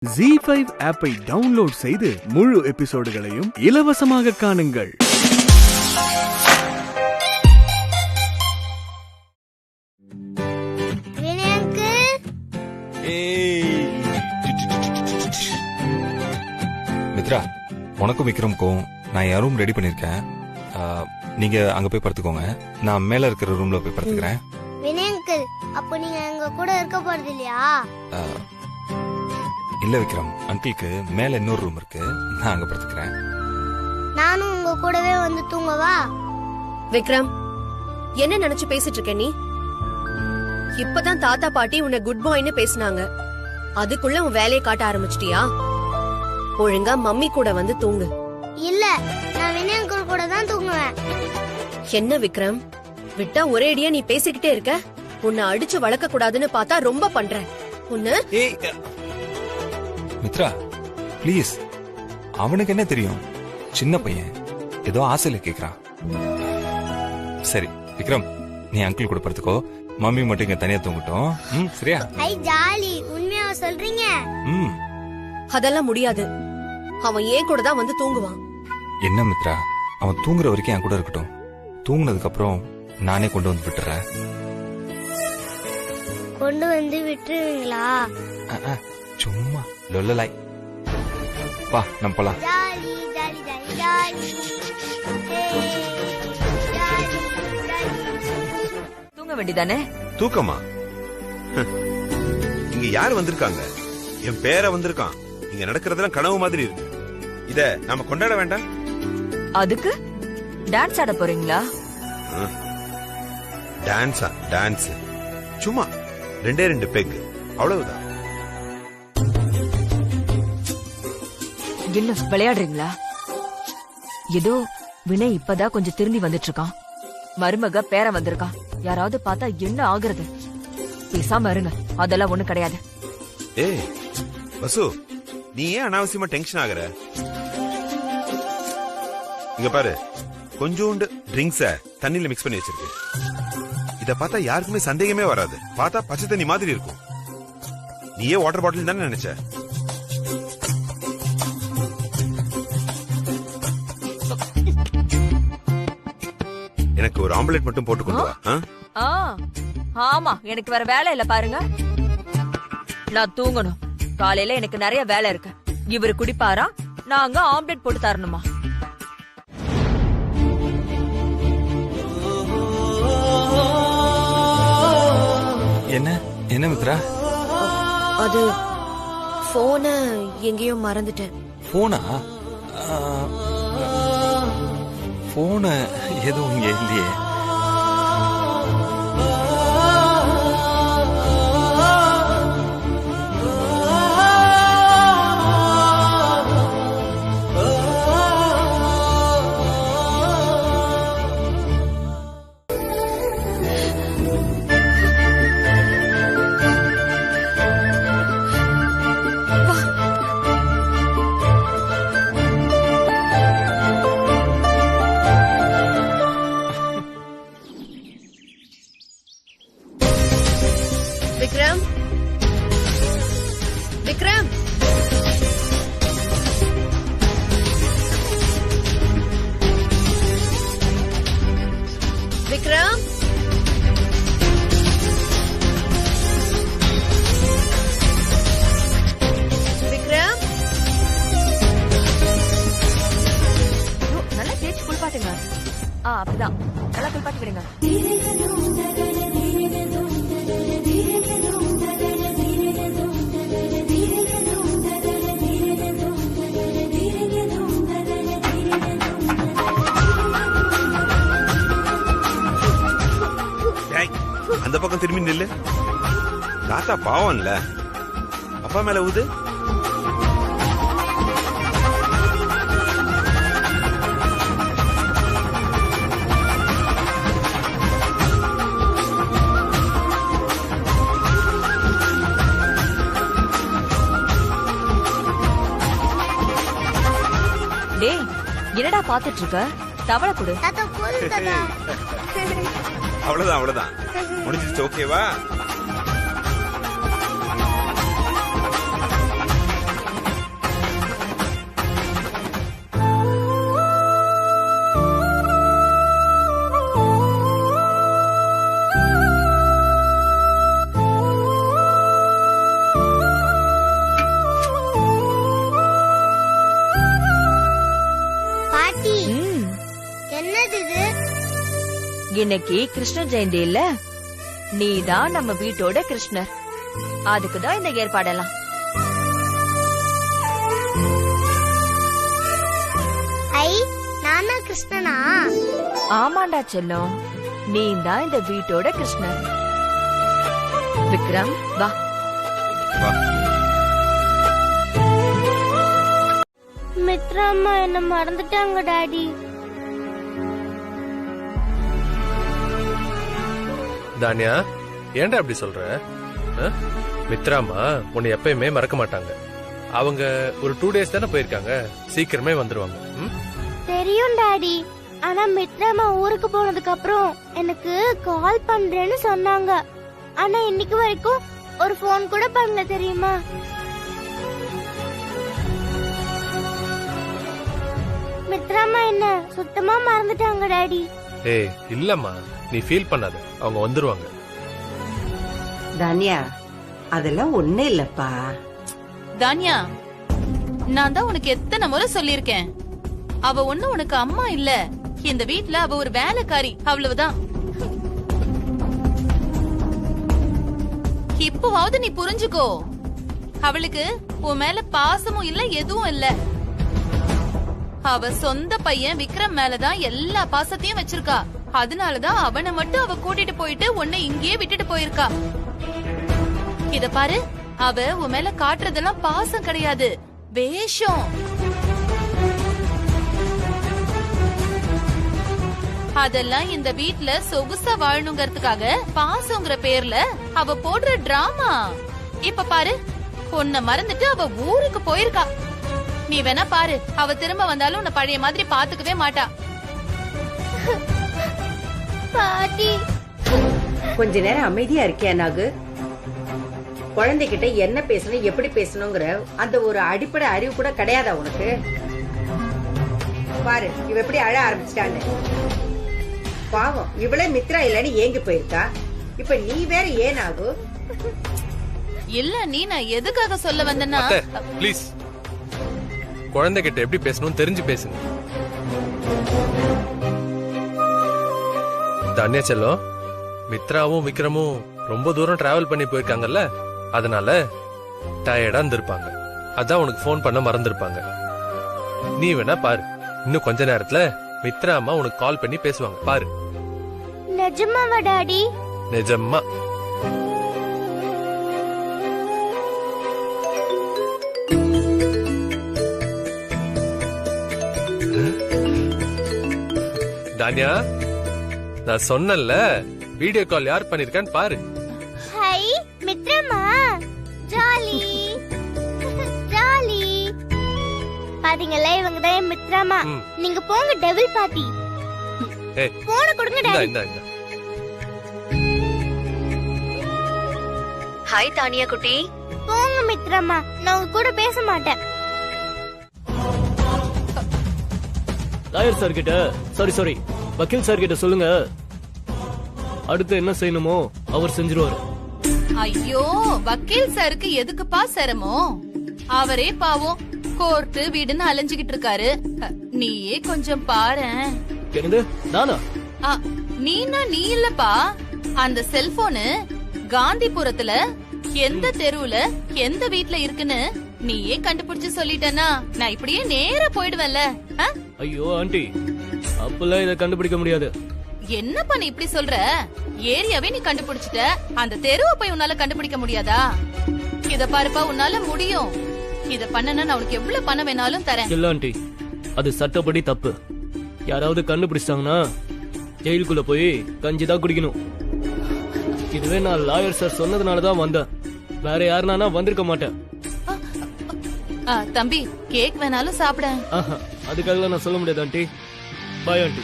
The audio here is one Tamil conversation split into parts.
ZEE5 ஆப்பை டவுன்லோட் செய்து முழு எபிசோடுகளையும் இலவசமாக காணுங்கள். மித்ரா, உனக்கும் விக்ரமுக்கும் நான் என் ரூம் ரெடி பண்ணிருக்கேன். நீங்க அங்க போய் படுத்துக்கோங்க. நான் மேல இருக்கிற ரூம்ல போய் படுத்துக்கிறேன். வினய் அங்கிள், அப்ப நீங்க எங்க கூட இருக்க போறது இல்லையா? இல்ல விக்ரம், அங்கிளுக்கு மேல இன்னொரு ரூம் இருக்கு, நான் அங்க படுத்துக்கிறேன். நானும் உங்க கூடவே வந்து தூங்கவா? விக்ரம், என்ன நினைச்சு பேசிட்டு இருக்க நீ? இப்பதான் தாத்தா பாட்டி உன்னை குட் பாய்னு பேசினாங்க, அதுக்குள்ள உன் வேலையை காட்ட ஆரம்பிச்சிட்டியா? ஒழுங்கா மம்மி கூட வந்து தூங்கு. இல்ல, நான் வினய் அங்கிள் கூட தான் தூங்குவேன். என்ன விக்ரம், விட்டா ஒரேடியா நீ பேசிக்கிட்டே இருக்க? உன்னை அடிச்சு வளர்க்க கூடாதுன்னு பார்த்தா ரொம்ப பண்ற. உன்ன மித்ரா ப்ளீஸ், அவனுக்கு என்ன தெரியும்? சின்ன பையன், ஏதோ ஆசையில கேக்குறான். சரி விக்ரம், நீ அங்கிள் கூட படுத்துக்கோ, மம்மி மட்டும் இங்க தனியா தூங்கட்டும். சரியா? ஐ ஜாலி, உண்மையா சொல்றீங்க? அதெல்லாம் முடியாது. அவன் ஏன் கூட தான் வந்து தூங்குவான். என்ன மித்ரா, அவன் தூங்குற வரைக்கும் என் கூட இருக்கட்டும். தூங்குனதுக்கு அப்புறம் நானே கொண்டு வந்து விட்டுறேன். கொண்டு வந்து விட்டுருவீங்களா? சும்மா லொல்லலாய். வா நம்ம போலாம். Jolly jolly jolly jolly. தூங்க வேண்டியதானே? தூக்கமா? இங்க யாரு வந்திருக்காங்க? என் பேர வந்திருக்கான். இங்க நடக்கிறதெல்லாம் கனவு மாதிரி இருக்கு. இத நாம கொண்டாட வேண்டாம்? அதுக்கு டான்ஸ் ஆட போறீங்களா? டான்ஸா? டான்ஸ் சும்மா ரெண்டு பெக், அவ்வளவுதான். என்ன விளையாடுறீங்களா? ஏதோ வினய் இப்பதான் கொஞ்சம் திரும்பி வந்துட்டு இருக்கான். மருமக பேர வந்திருக்கான். யாராவது பார்த்தா என்ன ஆகுறது? பேசாம இருங்க, அதெல்லாம் ஒண்ணு கிடையாது. ஏய் வசு, நீ ஏன் அனாவசியமா டென்ஷன் ஆகுற? இங்க பாரு, கொஞ்சோண்டு ட்ரிங்க்ஸ தண்ணியில மிக்ஸ் பண்ணி வச்சிருக்கு. இத பார்த்தா யாருக்குமே சந்தேகமே வராது. பார்த்தா பச்சை தண்ணி மாதிரி இருக்கும். நீயே வாட்டர் பாட்டில் தானே நினைச்ச? எனக்கு ஒரு ஆம்லெட் மட்டும் போட்டு கொண்டு வா. ஆமா, எனக்கு வேற வேலை இல்ல பாருங்க. நான் தூங்கணும். காலையில எனக்கு நிறைய வேலை இருக்கு. இவரு குடிப்பாரா, நாங்க ஆம்லெட் போட்டு தரணுமா? என்ன என்ன மித்ரா? அது போன எங்கேயோ மறந்துட்டேன். போனா? போன எதுவும் இங்க இல்லையே. விக்ரம், விக்ரம், விக்ரம், விக்ரம். நல்லா தேய்ச்சி குளிப்பாட்டுங்க. அப்படிதான், நல்லா குளிப்பாட்டி விடுங்க. அந்த பக்கம் திரும்பி நில்லு. தாத்தா பாவம் இல்ல, அப்பா மேல ஊது. டேய், என்னடா பாத்துட்டு இருக்க? தவளை கொடு. தாத்தா போதும் தாத்தா. அவ்வளவுதான் முடிஞ்சிருச்சு. ஓகேவா? இன்னைக்கு கிருஷ்ண ஜெயந்தி இல்ல, நீதான் நம்ம வீட்டோட கிருஷ்ணர். அதுக்குதான் இந்த ஏற்பாடெல்லாம். ஐ நானா கிருஷ்ணனா? ஆமாண்டா செல்லம், நீதான் இந்த வீட்டோட கிருஷ்ணர். விக்ரம் வா. வா. மித்ரா அம்மா என்ன மறந்துட்டாங்க டாடி. தானியா, ஏன்டா அப்படி சொல்ற? மித்ராமா உன்னை எப்பயுமே மறக்க மாட்டாங்க. அவங்க ஒரு 2 days தானே போயிருக்காங்க, சீக்கிரமே வந்துருவாங்க. தெரியும் டாடி, ஆனா மித்ரா அம்மா ஊருக்கு போனதுக்கு அப்புறம் எனக்கு கால் பண்றேன்னு சொன்னாங்க. ஆனா இன்னைக்கு வரைக்கும் ஒரு போன் கூட பண்ணல தெரியுமா? மித்ரா அம்மா என்ன சுத்தமா மறந்துட்டாங்க டாடி. ஏய் இல்லம்மா, நீ ஃபீல் பண்ணாத, அவங்க வந்துருவாங்க. தானியா, அதெல்லாம் ஒண்ணே இல்லப்பா. தானியா, நான் தான் உனக்கு எத்தனை முறை சொல்லிருக்கேன், அவ ஒண்ணு உனக்கு அம்மா இல்ல, இந்த வீட்ல அவ ஒரு வேலைக்காரி, அவ்வளவுதான். இப்போவாவது நீ புரிஞ்சுக்கோ. அவளுக்கு உன் மேல பாசமும் இல்ல, எதுவும் இல்ல. அவ சொந்த பையன் விக்ரம் மேலதான் எல்லா பாசத்தையும் வச்சிருக்கா. அதனாலதான் அவனை மட்டும் அவ கூட்டிட்டு போயிட்டு உன்னை இங்கேயே விட்டுட்டு போயிருக்கா. இத பாரு, அவ உன் மேல காட்டுறதெல்லாம் பாசம் கிடையாது, வேஷம். அதெல்லாம் இந்த வீட்ல சொகுசா வாழணுங்கிறதுக்காக பாசங்கிற பேர்ல அவ போடுற டிராமா. இப்ப பாரு, உன்னை மறந்துட்டு அவ ஊருக்கு போயிருக்கா. நீ வேணா பாரு, அவ திரும்ப வந்தாலும் உன்னை பழைய மாதிரி பாத்துக்கவே மாட்டா. பாட்டி கொஞ்ச நேரம் அமைதியா இருக்கியா நாகு? குழந்தைகிட்ட என்ன பேசணும், எப்படி பேசணுங்கிற அந்த ஒரு அடிப்படை அறிவு கூட கிடையாதா உனக்கு? பாரு, இவ எப்படி அழ ஆரம்பிச்சிட்டான்னு. பாவம், இவளே மித்ரா இல்லன்னு ஏங்கி போயிருக்கா. இப்ப நீ வேற ஏன் ஆகு? இல்ல, நீ நான் எதுக்காக சொல்ல வந்தேன்னா, ப்ளீஸ், குழந்தைகிட்ட எப்படி பேசணும் தெரிஞ்சு பேசுங்க. தானியா செல்லம், மித்ராவும் விக்ரமும் ரொம்ப தூரம் டிராவல் பண்ணி போயிருக்காங்கல்ல, அதனால டயர்டா இருந்திருப்பாங்க. அதான் உனக்கு போன் பண்ண மறந்துருப்பாங்க. நீ வேணா பாரு, இன்னும் கொஞ்ச நேரத்துல மித்ரா அம்மா உனக்கு கால் பண்ணி பேசுவாங்க, பாரு. நிஜமாவா டாடி? நிஜமா. தானியா, நான் சொன்னேன்ல, வீடியோ கால் யார் பண்ணிருக்கான்னு பாரு. ஹை மித்ரமா, ஜாலி ஜாலி. பாத்தீங்களா, இவங்க தான் மித்ரமா. நீங்க போங்க டெவில் பாட்டி. ஏய், போன கொடுங்க டாடி. இந்தா இந்தா. ஹாய் தானியா குட்டி. போங்க மித்ரமா, நான் உங்க கூட பேச மாட்டேன். லாயர் சார் கிட்ட, சாரி வக்கீல் சார் கிட்ட சொல்லுங்க, அடுத்து என்ன செய்யணுமோ அவர் செஞ்சிருவாரு. ஐயோ, வக்கீல் சாருக்கு எதுக்குப்பா சிரமம்? அவரே பாவம் கோர்ட்டு வீடுன்னு அலைஞ்சுகிட்டு இருக்காரு. நீயே கொஞ்சம் பாரேன். என்னது, நானா? நீனா நீ இல்லப்பா, அந்த செல்போனு காந்திபுரத்துல எந்த தெருவுல எந்த வீட்ல இருக்குன்னு நீயே கண்டுபிடிச்சு சொல்லிட்டனா நான் இப்படியே நேரா போயிடுவேன்ல. ஐயோ ஆண்டி, அப்பெல்லாம் இத கண்டுபிடிக்க முடியாது. என்னப்பா நீ இப்படி சொல்ற? ஏரியாவே நீ கண்டுபிடிச்சிட்ட, அந்த தெருவை போய் உன்னால கண்டுபிடிக்க முடியாதா? இத பாருப்பா, உன்னால முடியும். இத பண்ணனா நான் உனக்கு எவ்வளவு பணம் வேணாலும் தரேன். இல்ல ஆண்டி, அது சட்டப்படி தப்பு. யாராவது கண்டுபிடிச்சாங்கன்னா ஜெயிலுக்குள்ள போய் கஞ்சிதான் குடிக்கணும். இதுவே நான் லாயர் சார் சொன்னதுனாலதான் வந்தேன், வேற யாருனானா வந்திருக்க மாட்டேன். தம்பி, கேக் வேணாலும் சாப்பிட. அதுக்காக நான் சொல்ல முடியாது ஆண்டி. Bye aunty.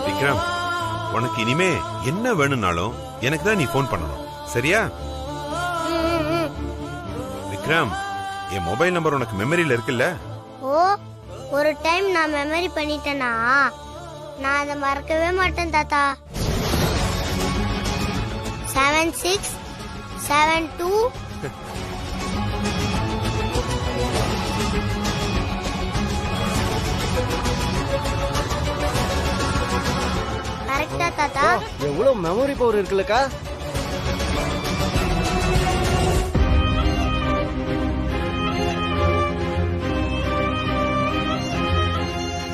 விக்ரம், உனக்கு இனிமே என்ன வேணும்னாலும் எனக்கு தான் நீ போன் பண்ணணும், சரியா? விக்ரம், என் மொபைல் நம்பர் உனக்கு மெமரியில இருக்குல்ல? ஓ, ஒரு டைம் நான் மெமரி பண்ணிட்டேனா நான் அதை மறக்கவே மாட்டேன் தாத்தா. 7672. கரெக்டா தாத்தா? எவ்வளவு மெமரி பவர் இருக்குல்லக்கா.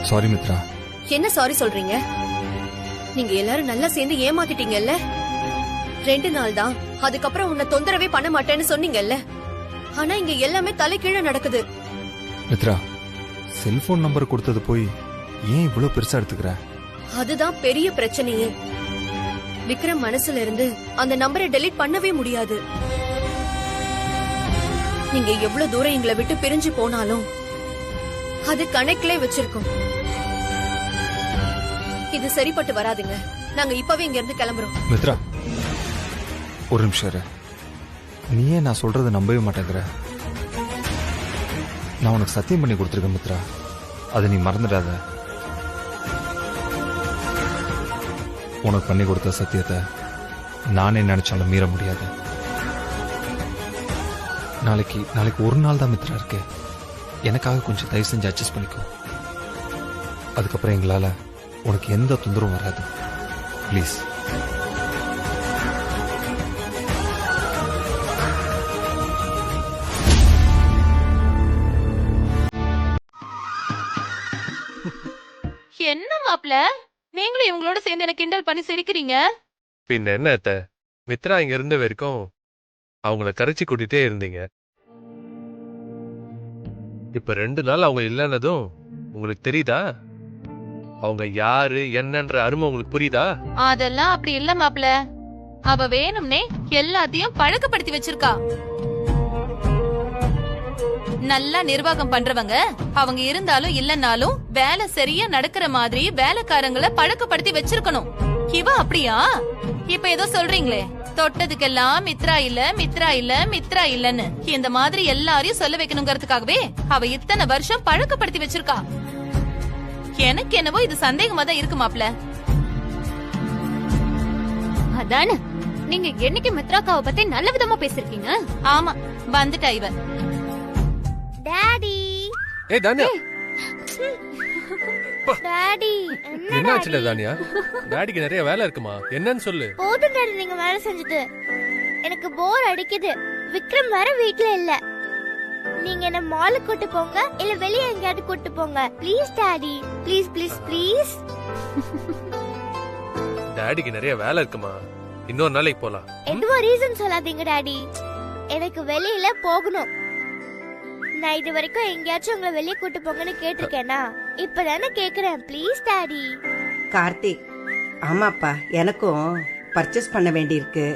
சாரி மித்ரா. என்ன சாரி சொல்றீங்க? நீங்க எல்லாரும் நல்லா சேர்ந்து ஏமாத்திட்டீங்கல்ல. 2 நாள் தான், அதுக்கப்புறம் உன்னை தொந்தரவே பண்ண மாட்டேன்னு சொன்னீங்கல்ல. ஆனா இங்க எல்லாமே தலைகீழ நடக்குது. மித்ரா, செல்போன் நம்பர் கொடுத்தது போய் ஏன் இவ்வளவு பெருசா எடுத்துக்கிற? அதுதான் பெரிய பிரச்சனையே. விக்ரம் மனசுல இருந்து அந்த நம்பரை டெலீட் பண்ணவே முடியாது. நீங்க எவ்வளவு தூரம் எங்களை விட்டு பிரிஞ்சு போனாலும் அது கணக்கிலே வச்சிருக்கோம். இது சரிப்பட்டு வராதுங்க. நாங்க இப்பவே இங்க இருந்து கிளம்புறோம். மித்ரா, ஒரு நிமிஷம் இரு. நீயே நான் சொல்றதை நம்பவே மாட்டேங்கிற. நான் உனக்கு சத்தியம் பண்ணி கொடுத்துருக்கேன் மித்ரா, அதை நீ மறந்துடாத. உனக்கு பண்ணி கொடுத்த சத்தியத்தை நானே நினைச்சாலும் மீற முடியாது. நாளைக்கு ஒரு நாள் தான் மித்ரா இருக்கு. எனக்காக கொஞ்சம் தயவு செஞ்சு அட்ஜஸ்ட் பண்ணிக்கோ. அதுக்கப்புறம் எங்களால உனக்கு எந்த தொந்தரவும் வராது. ப்ளீஸ். என்ன மாப்ள, நீங்களும் இவங்களோட சேர்ந்து எனக்கு கிண்டல் பண்ணி சிரிக்கிறீங்க? பின்ன என்ன அத்தை, மித்ரா இங்க இருந்த வரைக்கும் அவங்கள கரைச்சி கூட்டிட்டே இருந்தீங்க. இப்ப 2 நாள் அவங்க இல்லைன்னதும் உங்களுக்கு தெரியுதா? அவங்க யாரு என்னன்ற அருமை உங்களுக்கு புரியுதா? அதெல்லாம் அப்படி இல்ல மாப்ள. அவ வேணும்னே எல்லாத்தையும் பழக்கப்படுத்தி வச்சிருக்கா. நல்லா நிர்வாகம் பண்றவங்க அவங்க இருந்தாலும் இல்லனாலும் வேலை சரியா நடக்கிற மாதிரி வேலைக்காரங்களை பழக்கப்படுத்தி வச்சிருக்கணும். இவ அப்படியா? இப்ப ஏதோ சொல்றீங்களே, தொட்டதுக்கெல்லாம் மித்ரா இல்ல மித்ரா இல்ல மித்ரா இல்லன்னு இந்த மாதிரி எல்லாரையும் சொல்ல வைக்கணுங்கிறதுக்காகவே அவ இத்தனை வருஷம் பழக்கப்படுத்தி வச்சிருக்கா. எனக்கு என்னவோ இது சந்தேகமா தான் இருக்கு மாப்ள. அதானே, நீங்க என்னைக்கு மித்ராக்காவை பத்தி நல்ல விதமா பேசிருக்கீங்க. ஆமா, வந்துட்டா இவ. டாடி ஏய் தானியா, டாடி என்ன ஆச்சுடா தானியா? டாடிக்கு நிறைய வேலை இருக்குமா, என்னன்னு சொல்லு. போதும் டாடி, நீங்க வேலை செஞ்சுட்டு எனக்கு போர் அடிக்குது. விக்ரம் வேற வீட்ல இல்ல. நீங்க என்ன மாலுக்கு கூட்டு போங்க, இல்ல வெளியே எங்கயாவது கூட்டு போங்க. Please daddy, please please please. டாடிக்கு நிறைய வேலை இருக்குமா, இன்னொரு நாளைக்கு போலாம். எதுவும் ரீசன் சொல்லாதீங்க டாடி, எனக்கு வெளியில போகணும். நான் இது வரைக்கும் எங்கேயாச்சும் உங்களை வெளியே கூட்டு போங்கன்னு கேட்டிருக்கேனா? இப்பதானே கேக்குறேன். Please daddy. கார்த்திக், ஆமாப்பா, எனக்கும் பர்ச்சேஸ் பண்ண வேண்டியிருக்கு.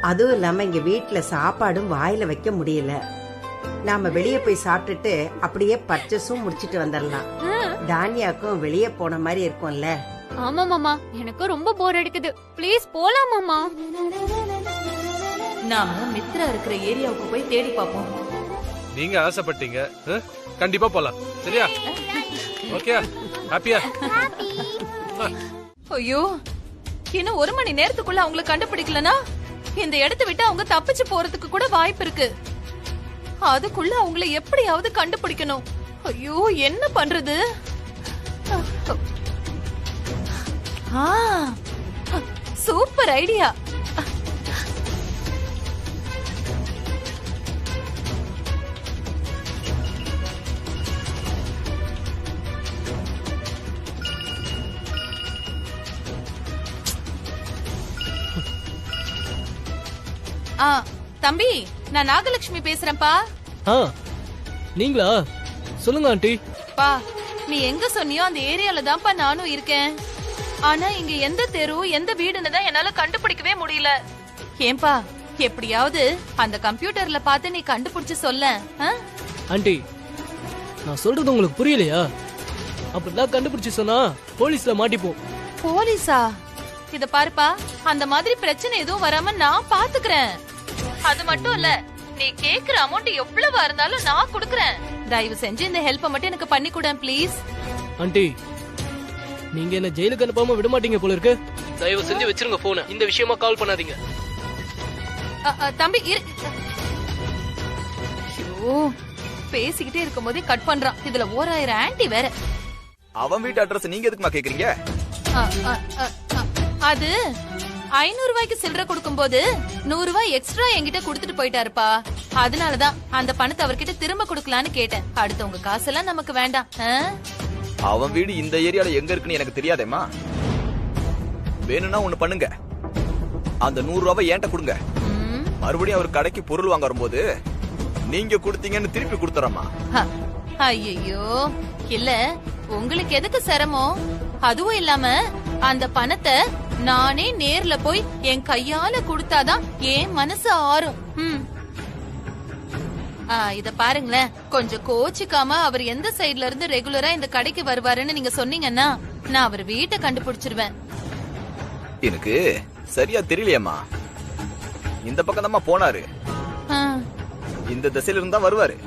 அதுவும் இல்லாம இங்க வீட்டுல சாப்பாடும் வாயில வைக்க முடியல. நாம வெளியே போய் சாப்பிட்டுட்டு அப்படியே பர்ச்சேஸும் முடிச்சிட்டு வந்துடலாம். தானியாக்கும் வெளியே போன மாதிரி இருக்கும்ல. ஆமா மாமா, எனக்கும் ரொம்ப போர் அடிக்குது. ப்ளீஸ் போலாம் மாமா. நாம மித்ரா இருக்கிற ஏரியாவுக்கு போய் தேடி பாப்போம். நீங்க ஆசைப்பட்டீங்க, கண்டிப்பா போலாம். சரியா? ஓகே, ஹாப்பியா? ஐயோ, இன்னும் 1 மணி நேரத்துக்குள்ள அவங்கள கண்டுபிடிக்கலனா இந்த இடத்தை விட்டு அவங்க தப்பிச்சு போறதுக்கு கூட வாய்ப்பு இருக்கு. அதுக்குள்ள அவங்கள எப்படியாவது கண்டுபிடிக்கணும். ஐயோ, என்ன பண்றது? Super idea. தம்பி, நான் நாகலட்சுமி பேசுறேன்ப்பா. நீங்களா? சொல்லுங்க ஆண்டி. பா, நீ எங்க சொன்னியோ அந்த ஏரியால தான்ப்பா நானும் இருக்கேன். ஆனா இங்க எந்த தெரு எந்த வீடுன்னு தான் என்னால கண்டுபிடிக்கவே முடியல. ஏன்பா, எப்படியாவது அந்த கம்ப்யூட்டர்ல பார்த்து நீ கண்டுபிடிச்சு சொல்ல. ஆண்டி, நான் சொல்றது உங்களுக்கு புரியலையா? அப்படிலாம் கண்டுபிடிச்சு சொன்னா போலீஸ்ல மாட்டிப்போம். போலீஸா? இத பாருப்பா, அந்த மாதிரி பிரச்சனை எதுவும் வராம நான் பாத்துக்கிறேன். அது மட்டும் இல்ல, நீ கேக்குற அமௌண்ட் எவ்வளவா இருந்தாலும் நான் குடுக்கறேன். தயவு செஞ்சு இந்த ஹெல்ப் மட்டும் எனக்கு பண்ணி கொடு ப்ளீஸ். ஆண்டி, நீங்க என்ன ஜெயிலுக்கு அனுப்பாம விட மாட்டீங்க போல இருக்கு. தயவு செஞ்சு வச்சிருங்க போன. இந்த விஷயமா கால் பண்ணாதீங்க. தம்பி ஐயோ, பேசிக்கிட்டே இருக்கும் போதே கட் பண்றான். இதுல 1000 ஆன்டி வேற. அவன் வீட்டு அட்ரஸ் நீங்க எதுக்குமா கேக்குறீங்க? அது 500 ரூபாய்க்கு சில்லறை கொடுக்கும்போது 100 ரூபாய் எக்ஸ்ட்ரா என்கிட்ட கொடுத்துட்டு போயிட்டாருப்பா. அதனாலதான் அந்த பணத்தை அவர்கிட்ட திரும்ப கொடுக்கலான்னு கேட்டேன். அடுத்தவங்க காசெல்லாம் நமக்கு வேண்டாம். அவன் வீடு இந்த ஏரியால எங்க இருக்குன்னு எனக்கு தெரியாதேம்மா. வேணும்னா ஒண்ணு பண்ணுங்க, அந்த 100 ரூபாய் என்கிட்ட கொடுங்க. மறுபடியும் அவர் கடைக்கு பொருள் வாங்க வரும்போது நீங்க கொடுத்தீங்கன்னு திருப்பி கொடுத்துறமா. ஐயோ இல்ல, உங்களுக்கு எதுக்கு சிரமம்? அதுவும் இல்லாம அந்த பணத்தை நானே நேர்ல போய் என் கையால கொடுத்தாதான் என் மனசு ஆறும். இத பாருங்களேன், கொஞ்சம் கோச்சிக்காம அவர் எந்த சைடுல இருந்து ரெகுலரா இந்த கடைக்கு வருவாருன்னு நீங்க சொன்னீங்கன்னா நான் அவர் வீட்டை கண்டுபிடிச்சிருவேன். எனக்கு சரியா தெரியலையம்மா. இந்த பக்கம் தான் போனாரு, இந்த திசையில இருந்தா வருவாரு.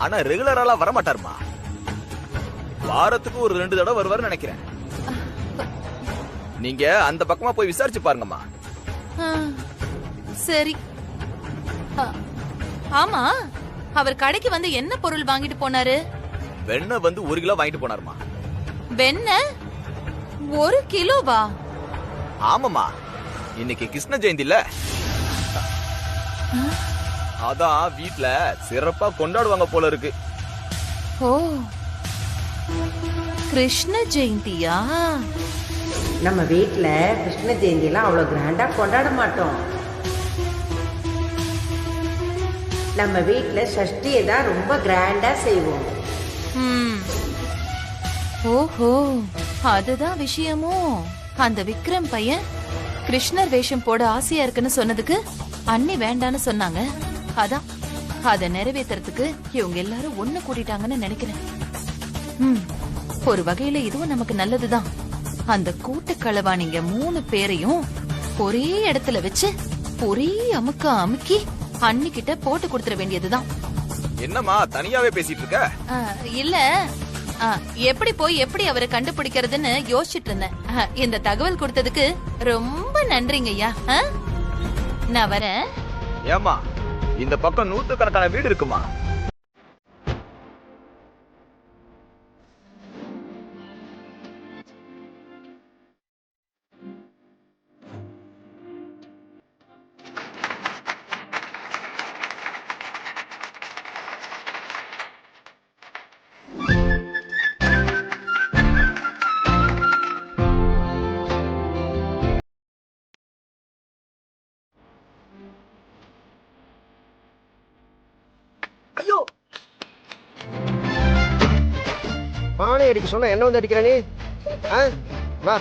ஆனா ரெகுலராலாம் வரமாட்டாருமா. வாரத்துக்கு ஒரு 2 தடவை வருவாருன்னு நினைக்கிறேன். நீங்க அந்த பக்கமா போய் விசாரிச்சு பாருங்கம்மா. சரி. ஆமா, அவர் கடைக்கு வந்து என்ன பொருள் வாங்கிட்டு போனாரு? வெண்ணெய் வந்து 1 கிலோ வாங்கிட்டு போனாருமா. வெண்ணெய் 1 கிலோவா? ஆமாமா, இன்னைக்கு கிருஷ்ண ஜெயந்தி இல்ல, அதான் வீட்ல சிறப்பா கொண்டாடுவாங்க போல இருக்கு. ஓ, கிருஷ்ண ஜெயந்தியா? நம்ம வீட்ல கிருஷ்ண ஜெயந்தி எல்லாம் அவ்வளவு கிராண்டா கொண்டாட மாட்டோம். நம்ம வீட்ல சஷ்டியை தான் ரொம்ப கிராண்டா செய்வோம். ஓஹோ, அதுதான் விஷயமோ? அந்த விக்ரம் பையன் கிருஷ்ணர் வேஷம் போட ஆசையா இருக்குன்னு சொன்னதுக்கு அண்ணி வேண்டான்னு சொன்னாங்க. அதான் அத நிறைவேற்றுறதுக்கு இவங்க எல்லாரும் ஒண்ணு கூட்டிட்டாங்கன்னு நினைக்கிறேன். ஒரு வகையில இதுவும் நமக்கு நல்லதுதான். அந்த கூட்டு களவாணிங்க 3 பேரையும் ஒரே இடத்துல வச்சு ஒரே அமுக்கி அன்னிக்கிட்ட போட்டு கொடுத்துட வேண்டியதுதான். என்னம்மா தனியாவே பேசிட்டு இருக்க? இல்ல, எப்படி போய் எப்படி அவரை கண்டுபிடிக்கிறதுன்னு யோசிச்சுட்டு இருந்தேன். இந்த தகவல் கொடுத்ததுக்கு ரொம்ப நன்றிங்க ஐயா. நான் வரேன். ஏமா, இந்த பக்கம் 100கணக்கான வீடு இருக்குமா? பானை அடிக்க சொன்னா என்ன வந்து அடிக்கிற நீ? வா.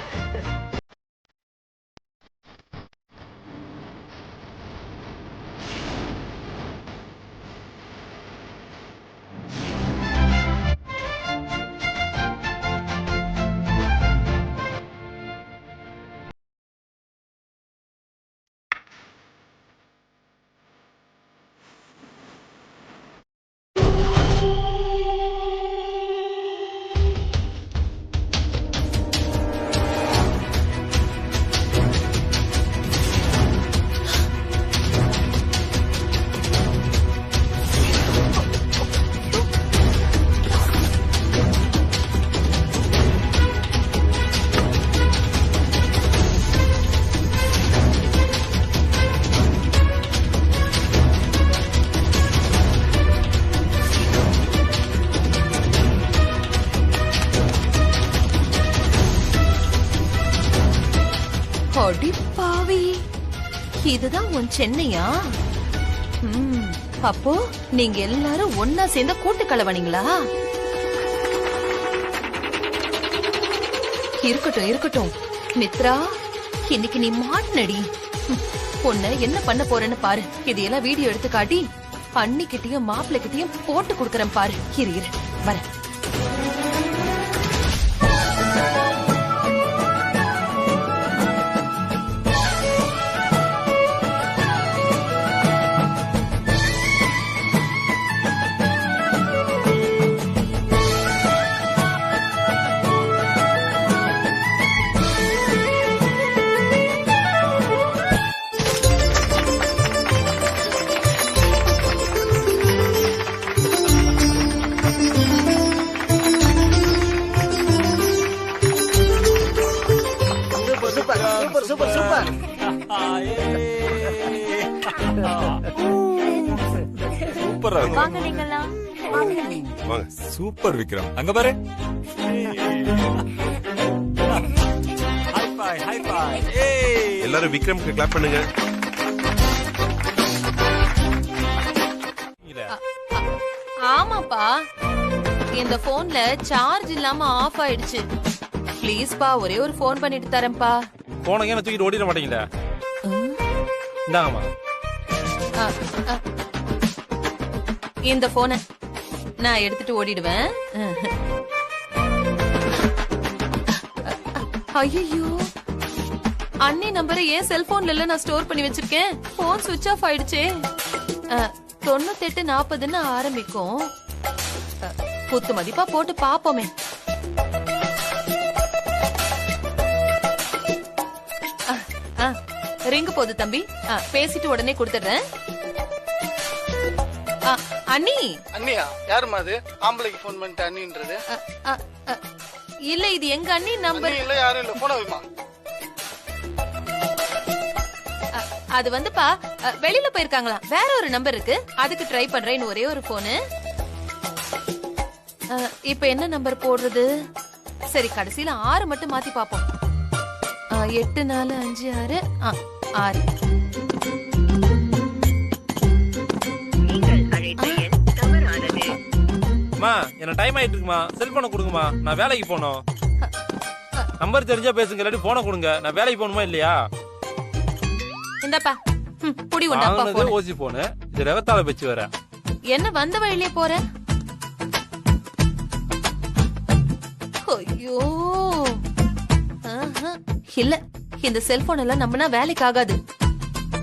அடிப்பாவி, இதுதான் உன் சென்னையா? அப்போ நீங்க எல்லாரும் ஒன்னா சேர்ந்த கூட்டு கலவனீங்களா? இருக்கட்டும் மித்ரா, இன்னைக்கு நீ மாட்டினடி. பொண்ணு என்ன பண்ண போறேன்னு பாரு. இதையெல்லாம் வீடியோ எடுத்து காட்டி அண்ணிக்கிட்டையும் மாப்பிள்ளைகிட்டையும் போட்டு கொடுக்கறேன் பாரு. இரு வர. சூப்பரா இருக்கு. வாங்க நீங்கலாம். வாங்க. சூப்பர் விக்ரம். அங்க பாரு. எல்லாரும் விக்ரம்க்கு கிளாப் பண்ணுங்க. ஆமாப்பா, இந்த போன்ல சார்ஜ் இல்லாம ஆஃப் ஆயிடுச்சு. ப்ளீஸ் பா, ஒரே ஒரு போன் பண்ணிட்டு தரேன்ப்பா. போனங்க என்ன தூக்கிட்டு ஓடிட மாட்டீங்களா? இந்தாங்கம்மா. இந்த போனை நான் எடுத்துட்டு ஓடிடுவேன். ஐயோ, அண்ணி நம்பரை ஏன் செல்போன்ல இல்ல நான் ஸ்டோர் பண்ணி வச்சிருக்கேன். போன் சுவிட்ச் ஆஃப் ஆயிடுச்சே. 9840ன்னு ஆரம்பிக்கும். குத்து மதிப்பா போட்டு பாப்போமே. ரிங்கு போகுது தம்பி. பேசிட்டு உடனே கொடுத்துடுறேன். அண்ணி. அண்ணியா? யாருமா அது? ஆம்பளைக்கு போன் பண்ணிட்டு அண்ணின்றது? இல்ல, இது எங்க அண்ணி நம்பர். இல்ல, யாரும் இல்ல. போன வைமா. அது வந்துப்பா, வெளியில போயிருக்காங்களா. வேற ஒரு நம்பர் இருக்கு, அதுக்கு ட்ரை பண்றேன். ஒரே ஒரு போனு. இப்ப என்ன நம்பர் போடுறது? சரி, கடைசியில 6 மட்டும் மாத்தி பாப்போம். 8456 6. அம்மா, என்ன டைம் ஆயிட்டு இருக்குமா? செல்போனை கொடுங்கம்மா, நான் வேலைக்கு போகணும். நம்பர் தெரிஞ்சா பேசுங்க, இல்லாட்டி போனை கொடுங்க. நான் வேலைக்கு போகணுமா இல்லையா? இந்தப்பா புடி உண்டப்பா. போன் ஓசி போனு, இது ரகத்தால வச்சு வர. என்ன வந்த வழியிலே போற? ஐயோ, இல்ல, இந்த செல்போன் எல்லாம் நம்பினா வேலைக்கு ஆகாது.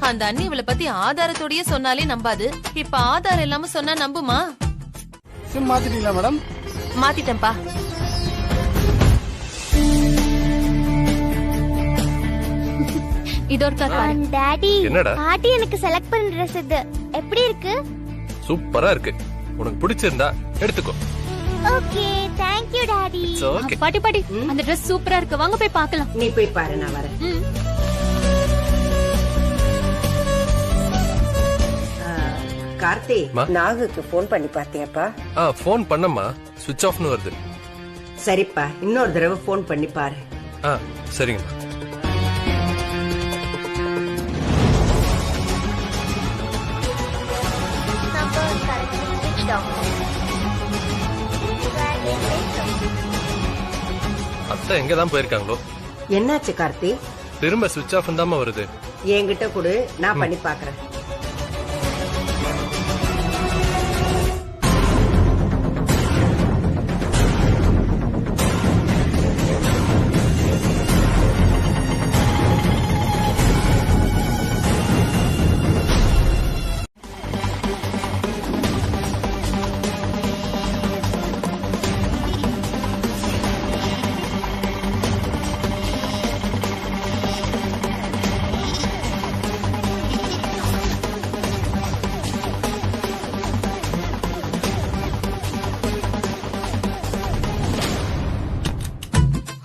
அந்த அண்ணி இவளை பத்தி ஆதாரத்தோடயே சொன்னாலே நம்பாது. இப்ப ஆதாரம் இல்லாம சொன்னா நம்புமா? சிம் மாத்திட்டீங்களா மேடம்? மாத்திட்டேன்பா. டாடி, என்னடா? பாட்டி எனக்கு செலக்ட் பண்ண Dress இது எப்படி இருக்கு? சூப்பரா இருக்கு. உனக்கு பிடிச்சிருந்தா எடுத்துக்கோ. Okay, thank you daddy. Okay. பாட்டி பாட்டி, அந்த Dress சூப்பரா இருக்கு. வாங்க போய் பார்க்கலாம். நீ போய் பாரு, நான் வரேன். கார்த்தி, நாகுக்கு போன் பண்ணி பாத்தியாப்பா? போன் பண்ணம்மா, சுவிட்ச் ஆஃப்னு வருது. சரிப்பா, இன்னொரு தடவை போன் பண்ணி பாரு. சரிங்கம்மா. அத்தை எங்கதான் போயிருக்காங்களோ? என்னாச்சு கார்த்தி? திரும்ப சுவிட்ச் ஆஃப் தாமா வருது. என்கிட்ட கொடு, நான் பண்ணி பாக்குறேன்.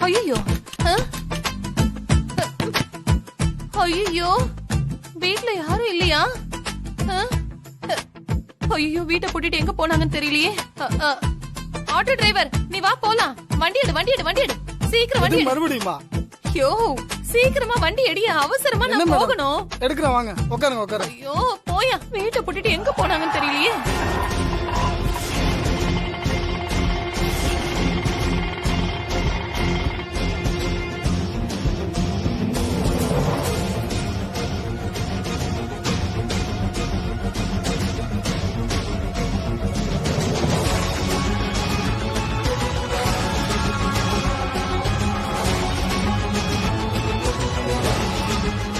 ஐயோ, ஐயோ, வீட்ல யாரும் இல்லையா? ஐயோ, வீட்டை பூட்டிட்டு எங்க போனாங்கன்னு தெரியலையே. ஆட்டோ டிரைவர், நீ வா போலாம். வண்டி எடு, வண்டி எடு, வண்டி எடு. சீக்கிரம் வண்டி எடு. மறுபடியுமா? ஐயோ, சீக்கிரமா வண்டி எடி. அவசரமா நான் போகணும். எடுக்கிறேன், வாங்க உட்காருங்க, உட்காருங்க. ஐயோ, போயா, வீட்டை பூட்டிட்டு எங்க போனாங்கன்னு தெரியலையே.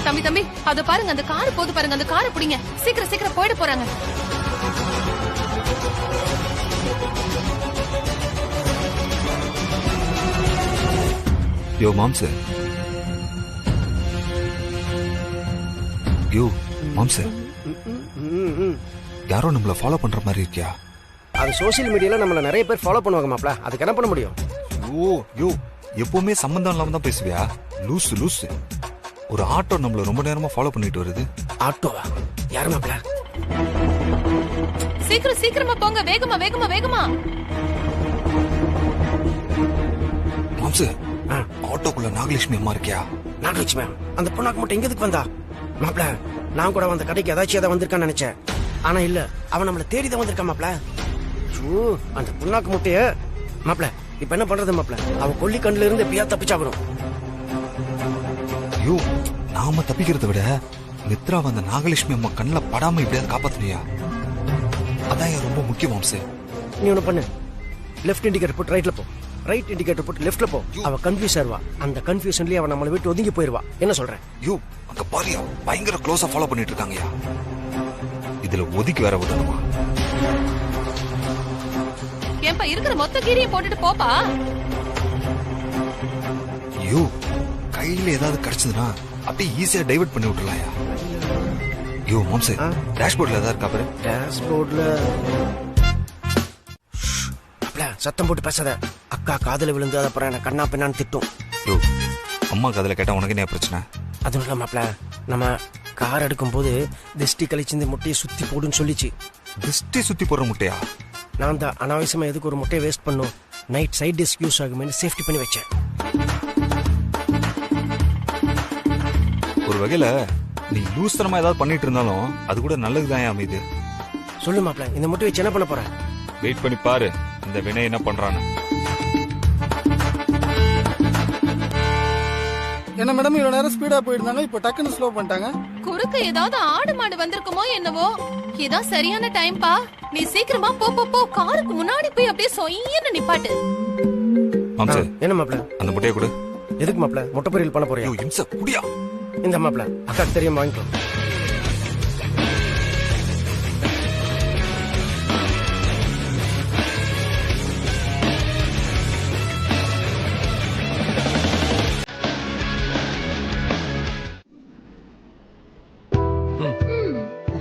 தம்பி தம்பி, அத பாருங்க, அந்த கார் போது பாருங்க. அந்த காரை பிடிங்க. சீக்கிரம் சீக்கிரம் போயிட போறாங்க. யோ மாம்ச, யோ மாம்ச, யாரோ நம்மள ஃபாலோ பண்ற மாதிரி இருக்கியா? அது சோசியல் மீடியால நம்மள நிறைய பேர் ஃபாலோ பண்ணுவாங்க மாப்ள. அதுக்கு என்ன பண்ண முடியும்? யோ எப்பவுமே சம்பந்தம் இல்லாம தான் பேசுவியா? லூசு லூசு. ஒரு ஆட்டோ நம்மள ரொம்ப நேரமா ஃபாலோ பண்ணிட்டு வருது. ஆட்டோவா? யாரு மாப்ள? சீக்கிரம் சீக்கிரமா போங்க, வேகமா வேகமா வேகமா. மாம்சு, ஆட்டோக்குள்ள நாகலட்சுமி அம்மா இருக்கியா? நாகலட்சுமி அந்த பொண்ணாக்கு மட்டும் எங்க எதுக்கு வந்தா? மாப்ள, நான் கூட அந்த கடைக்கு ஏதாச்சும் வந்திருக்கான்னு நினைச்சேன். ஆனா இல்ல, அவன் நம்மள தேடிதான் வந்திருக்கான் மாப்ள. அந்த புண்ணாக்கு முட்டைய மாப்ள இப்ப என்ன பண்றது மாப்ள? அவன் கொல்லி கண்ணுல இருந்து எப்படியா தப்பிச்சாகணும். ஐயோ, நாம தப்பிக்கிறத விட மித்ரா வந்த நாகலட்சுமி அம்மா கண்ணுல படாம எப்படியாவது காப்பாத்தனியா? அதான் ரொம்ப முக்கியம் மாம்சு. நீ ஒண்ணு பண்ணு, லெஃப்ட் இண்டிகேட்டர் போட்டு ரைட்ல போ, ரைட் இண்டிகேட்டர் போட்டு லெஃப்ட்ல போ. அவ கன்ஃபியூஸ் ஆயிருவா. அந்த கன்ஃபியூஷன்லயே அவன் நம்மளை விட்டு ஒதுங்கி போயிருவா. என்ன சொல்ற? யூ, அங்க பாரியா பயங்கர க்ளோஸா ஃபாலோ பண்ணிட்டு இருக்காங்கயா. இதுல ஒதுக்கி வேற விடணுமா? ஏன்பா இருக்கிற மொத்த கீரையை போட்டுட்டு போப்பா. யூ, கையில ஏதாவது கிடைச்சதுன்னா அப்படியே ஈஸியா டைவர்ட் பண்ணி விட்டுலாயா? யூ மாம்சே, டேஷ்போர்ட்ல ஏதாவது இருக்கா பாரு. டேஷ்போர்ட்ல சத்தம் போட்டு பேசாத. அக்கா காதல விழுந்து அப்புறம் என்ன கண்ணா பின்னான்னு திட்டும். யோ, அம்மா காதல கேட்டா உனக்கு என்ன பிரச்சனை? அதுவும் இல்ல மாப்ள, நம்ம கார் எடுக்கும் போது திஷ்டி கழிச்சு இந்த முட்டையை சுத்தி போடுன்னு சொல்லிச்சு. திஷ்டி சுத்தி போடுற முட்டையா? நான் தான் அனாவசியமா எதுக்கு ஒரு முட்டையை வேஸ்ட் பண்ணும், நைட் சைட் டிஸ்க் யூஸ் ஆகுமே சேஃப்டி பண்ணி வச்சேன். ஒரு வகையில நீ லூஸ்தனமா ஏதாவது பண்ணிட்டு இருந்தாலும் அது கூட நல்லதுதான் அமைது. சொல்லு மாப்ள, இந்த முட்டை வச்சு என்ன பண்ண போற? வெயிட் பண்ணி பாரு இந்த வினய் என்ன பண்றான்னு. என்ன மேடம் இவ்வளவு நேரம் ஸ்பீடா போயிருந்தாங்க, இப்போ டக்குன்னு ஸ்லோ பண்ணிட்டாங்க. குறுக்க ஏதாவது ஆடு மாடு வந்திருக்குமோ என்னவோ. இதான் சரியான டைம் பா. நீ சீக்கிரமா போ போ போ. காருக்கு முன்னாடி போய் அப்படியே சொய்யன்னு நிப்பாட்டு. மாம்சே, என்ன மாப்ள? அந்த முட்டையை கொடு. எதுக்கு மாப்ள? முட்டை பொரியல் பண்ண போறியா? இம்ச குடியா. இந்த மாப்ள அக்காக்கு தெரியும், வாங்கிக்கோ.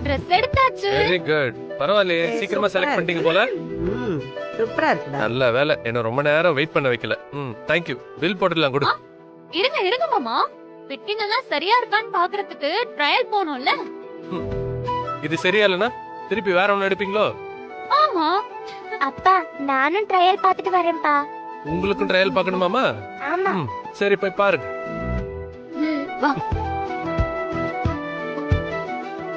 ட்ரெஸ் எடுத்தாச்சு. Very good. பரவாயில்லையே, சீக்கிரமா செலக்ட் பண்ணிட்டீங்க போல. சூப்பரா இருக்கு. நல்ல வேலை, என்ன ரொம்ப நேரம் வெயிட் பண்ண வைக்கல. Thank you. பில் போட்டுடலாம் கொடு. இருங்க இருங்க மாமா, ஃபிட்டிங் எல்லாம் சரியா இருக்கான்னு பாக்குறதுக்கு ட்ரையல் போணும்ல. இது சரியா இல்லனா திருப்பி வேற ஒன்னு எடுப்பீங்களோ? ஆமா. அப்பா, நானும் ட்ரையல் பார்த்துட்டு வரேன்ப்பா. உங்களுக்கும் ட்ரையல் பார்க்கணுமாமா? ஆமா. சரி போய் பாருங்க. வா.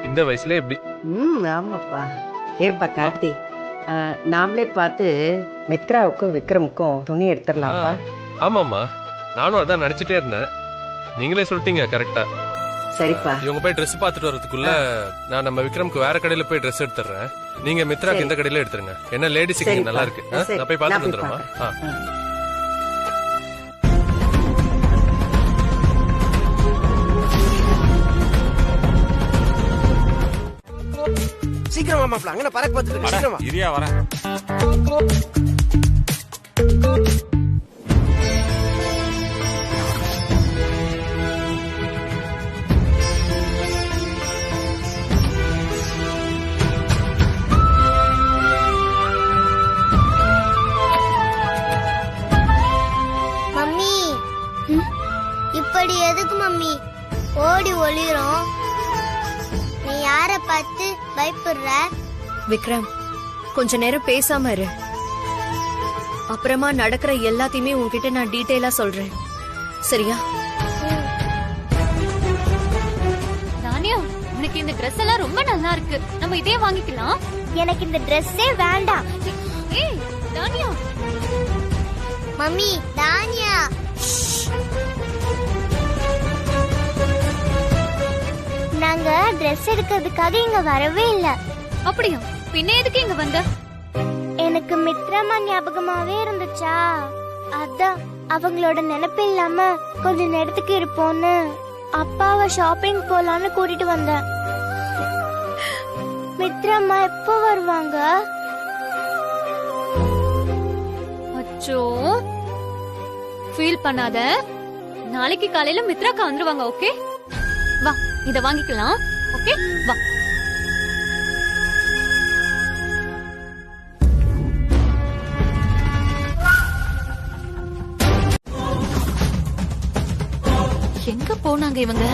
இந்த வயசுல எப்படி? ஆமாப்பா. ஏப்பா கார்த்தி, நாமளே பார்த்து மித்ராவுக்கும் விக்ரமுக்கும் துணி எடுத்துடலாம்ப்பா. ஆமாமா, நானும் அதான் நினைச்சிட்டே இருந்தேன். நீங்களே சொல்லிட்டீங்க கரெக்டா. சரிப்பா. இவங்க போய் ட்ரெஸ் பார்த்துட்டு வரதுக்குள்ள நான் நம்ம விக்ரம்க்கு வேற கடையில போய் ட்ரெஸ் எடுத்துறேன். நீங்க மித்ராக்கு இந்த கடையில எடுத்துருங்க. என்ன லேடிஸுக்கு நல்லா இருக்கு. நான் போய் பார்த்துட்டு வந்துடுறேமா. சீக்கிரமா மாப்ள, அங்க பறக்க பார்த்துட்டு சீக்கிரமா. இரியா வரேன். மம்மி, இப்படி எதுக்கு மம்மி ஓடி ஒளிரும்? நீ யார பார்த்து பயப்படுற? விக்ரம், கொஞ்ச நேரம் பேசாம இரு. அப்புறமா நடக்கிற எல்லாத்தையுமே உன்கிட்ட நான் டீடைலா சொல்றேன், சரியா? தானியா, உனக்கு இந்த Dress எல்லாம் ரொம்ப நல்லா இருக்கு. நம்ம இதே வாங்கிக்கலாம். எனக்கு இந்த Dressே வேண்டாம். ஏய் தானியா. மம்மி, தானியா. நாங்க Dress எடுக்கிறதுக்காக இங்க வரவே இல்ல. அப்படியா? பின்ன எதுக்கு இங்க வந்த? எனக்கு மித்ரமா ஞாபகமாவே இருந்துச்சா, அதான் அவங்களோட நினைப்பு இல்லாம கொஞ்ச நேரத்துக்கு இருப்போன்னு அப்பாவை ஷாப்பிங் போலான்னு கூட்டிட்டு வந்தேன். மித்ரம்மா எப்போ வருவாங்க? அச்சோ, ஃபீல் பண்ணாத. நாளைக்கு காலையில மித்ராக்கா வந்துருவாங்க. ஓகே, வா இத வாங்கிக்கலாம். ஓகே வா. எங்க போனாங்க இவங்க?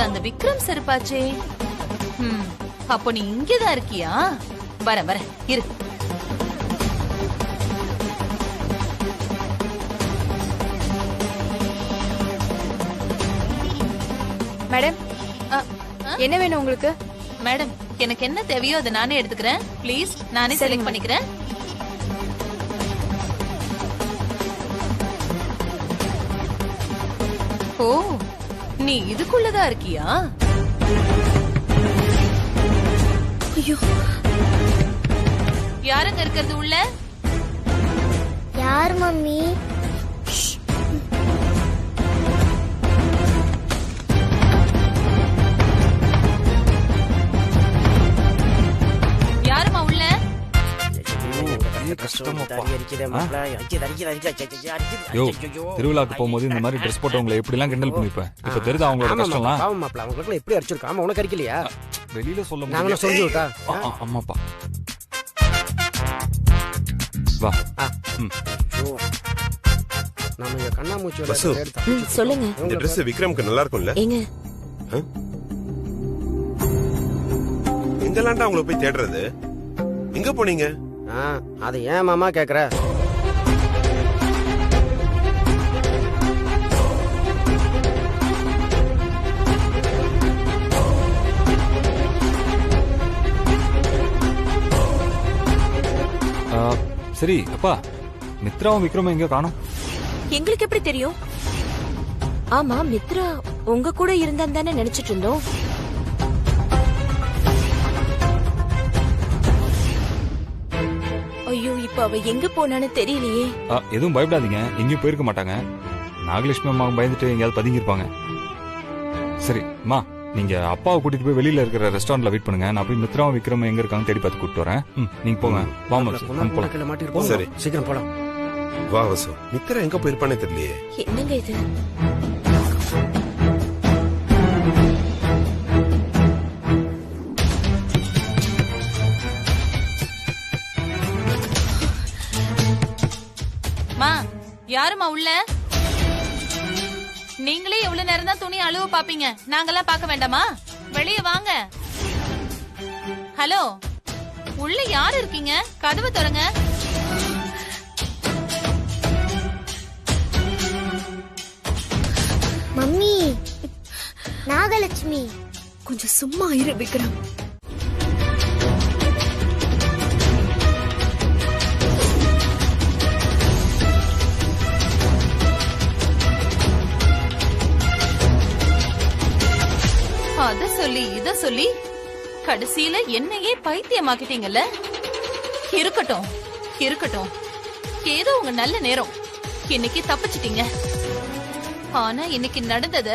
இது அந்த விக்ரம் செருப்பாச்சே. அப்போ நீ இங்கதான் இருக்கியா? வர இரு. மேடம், என்ன வேணும் உங்களுக்கு? மேடம், எனக்கு என்ன தேவையோ அதை நானே எடுத்துக்கிறேன். ப்ளீஸ், நானே செலக்ட் பண்ணிக்கிறேன். ஓ, நீ இதுக்குள்ளதான் இருக்கியா? ஐயோ, யாருங்க இருக்கிறது உள்ள? யார் மம்மி? யாருமா உள்ள? யோ, திருவிழாக்கு போகும்போது இந்த மாதிரி ட்ரெஸ் போட்டவங்களை எப்படி எல்லாம் கிண்டல் பண்ணிப்பேன். இப்ப தெரியுது அவங்களோட கஷ்டம்லாம். அவங்களுக்கு எப்படி அடிச்சிருக்கா? ஆமா, உனக்கு அடிக்கலையா? வெளியில சொல்ல நாங்களும் சொல்லி விட்டா. ஆமாப்பா, வா. நாம இங்க கண்ணாமூச்சியோட பசு, சொல்லுங்க. இந்த Dress விக்ரம்க்கு நல்லா இருக்கும்ல? ஏங்க, எங்கெல்லாம்டா அவங்கள போய் தேடுறது? எங்க போனீங்க? அது ஏன் மாமா கேக்குற? சரி அப்பா, மித்ராவும் விக்ரமும் எங்க காணோம்? எங்களுக்கு எப்படி தெரியும்? ஆமா, மித்ரா உங்க கூட இருந்தான்னு தானே நினைச்சிட்டு இருந்தோம். ஐயோ, இப்ப அவ எங்க போனான்னு தெரியலையே. எதுவும் பயப்படாதீங்க, எங்கேயும் போயிருக்க மாட்டாங்க. நாகலட்சுமி அம்மாவும் பயந்துட்டு எங்கேயாவது பதுங்கிருப்பாங்க. சரி அம்மா, நீங்க அப்பாவை கூட்டிட்டு போய் வெளியில இருக்கிற ரெஸ்டாரண்ட்ல வெயிட் பண்ணுங்க. நான் போய் மித்ராவும் விக்ரமும் எங்க இருக்காங்க தேடி பார்த்து கூட்டிட்டு வரேன். நீங்க போங்க. வாமா, சரி சீக்கிரம் போலாம். வா வசு. மித்ரா எங்க போயிருப்பானே தெரியலையே. என்னங்க இது? மா, யாருமா உள்ள? நீங்களே எவ்வளவு நேரம் தான் துணி அழுவ பாப்பீங்க? நாங்கெல்லாம் பார்க்க வேண்டாமா? வெளியே வாங்க. ஹலோ, உள்ள யாரு இருக்கீங்க? கதவை திறங்க. மம்மி, நாகலட்சுமி. கொஞ்சம் சும்மா இரு விக்ரம். அத சொல்லி இத சொல்லி கடைசியில என்னையே பைத்தியமாக்கிட்டீங்கல்ல. இருக்கட்டும் இருக்கட்டும், ஏதோ உங்க நல்ல நேரம். இன்னைக்கு தப்பிச்சிட்டீங்க. ஆனா இன்னைக்கு நடந்தத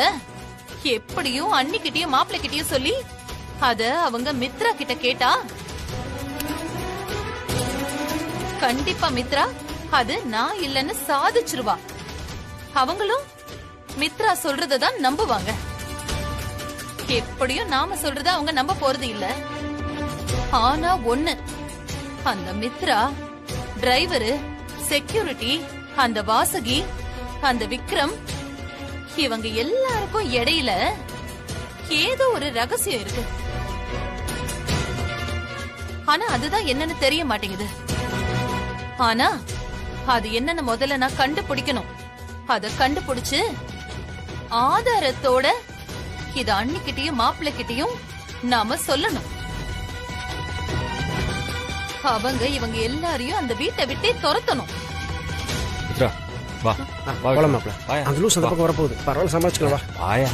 எப்படியும் அன்னிக்கிட்டயும் மாப்பிள்ளைகிட்டயும் சொல்லி அத அவங்க மித்ரா கிட்ட கேட்டா கண்டிப்பா மித்ரா அது நான் இல்லன்னு சாதிச்சிருவா. அவங்களும் மித்ரா சொல்றதான் நம்புவாங்க. எப்படியும் நாம சொல்றத அவங்க நம்ப போறது இல்ல. ஆனா ஒண்ணு, அந்த மித்ரா, டிரைவரு, செக்யூரிட்டி, அந்த வாசகி, அந்த விக்ரம், இவங்க எல்லாருக்கும் இடையில ஏதோ ஒரு ரகசியம் இருக்கு. ஆனா அதுதான் என்னன்னு தெரிய மாட்டேங்குது. ஆனா அது என்னன்னு முதல்ல நான் கண்டுபிடிக்கணும். அத கண்டுபிடிச்சு ஆதாரத்தோட இது அண்ணிக்கிட்டையும் மாப்பிள்ளைகிட்டையும் நாம சொல்லணும். அவங்க இவங்க எல்லாரையும் அந்த வீட்டை விட்டே துரத்தணும். அந்த லூஸ் அந்த பக்கம் வரப்போகுது. பரவாயில்ல, சமாளிச்சுக்கலாம். ஆயா,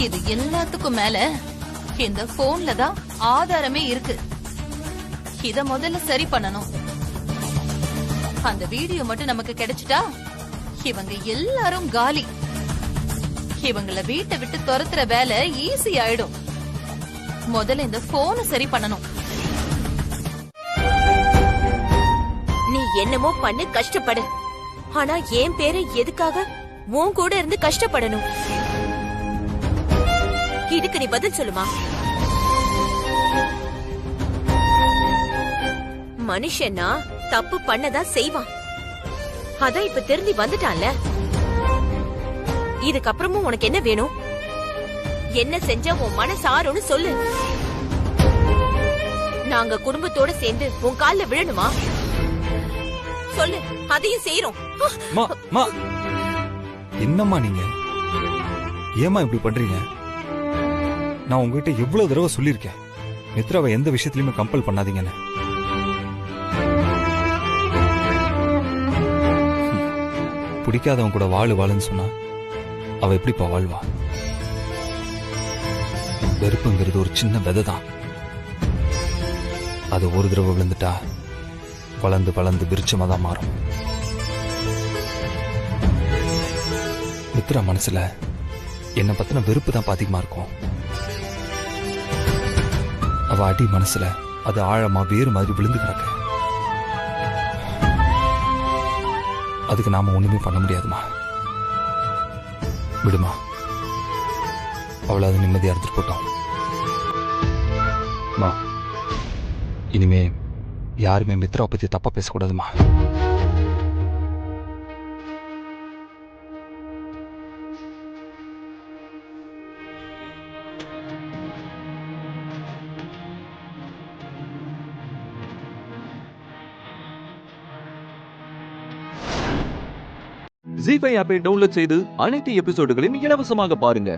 இது எல்லாத்துக்கும் மேல இந்த போன்ல தான் ஆதாரமே இருக்கு. இத முதல்ல சரி பண்ணணும். அந்த வீடியோ மட்டும் நமக்கு கிடைச்சிட்டா இவங்க எல்லாரும் காலி. இவங்கள வீட்டை விட்டு துரத்துற வேலை ஈஸி ஆயிடும். முதல்ல இந்த போனை சரி பண்ணணும். நீ என்னமோ பண்ணு, கஷ்டப்படு. ஆனா என் பேரு எதுக்காக உன் கூட இருந்து கஷ்டப்படணும்? இதுக்கு நீ பதில் சொல்லுமா? மனுஷனா தப்பு பண்ணதான் செய்வான். அதான் இப்ப திருந்தி வந்துட்டான்ல. இதுக்கப்புறமும் உனக்கு என்ன வேணும்? என்ன செஞ்சா உன் மனசு ஆறும்னு சொல்லு. நாங்க குடும்பத்தோட சேர்ந்து உன் கால்ல விழணுமா? சொல்லு, அதையும் செய்யறோம். என்னம்மா நீங்க? ஏமா இப்படி பண்றீங்க? நான் உங்ககிட்ட எவ்வளவு தடவை சொல்லியிருக்கேன், மித்ராவை எந்த விஷயத்திலயுமே கம்பல் பண்ணாதீங்கன்னு. பிடிக்காதவன் கூட வாழுன்னு சொன்னா அவ எப்படிப்பா வாழ்வா? வெறுப்புங்கிறது ஒரு சின்ன விதை தான். அது ஒரு தடவை விழுந்துட்டா வளர்ந்து வளர்ந்து விருட்சமா தான் மாறும். மித்ரா மனசுல என்ன பத்தின வெறுப்பு தான் அதிகமா இருக்கும். அவ அடி மனசுல அது ஆழமா வேறு மாதிரி விழுந்து கிடக்கு. அதுக்கு நாம ஒண்ணுமே பண்ண முடியாதுமா. விடுமா, அவளை அது நிம்மதியா எடுத்துட்டு போட்டோம். இனிமே யாருமே மித்ரா பத்தி தப்பா பேசக்கூடாதுமா. ஜீ5 ஆப்பை டவுன்லோட் செய்து அனைத்து எபிசோடுகளையும் இலவசமாக பாருங்க.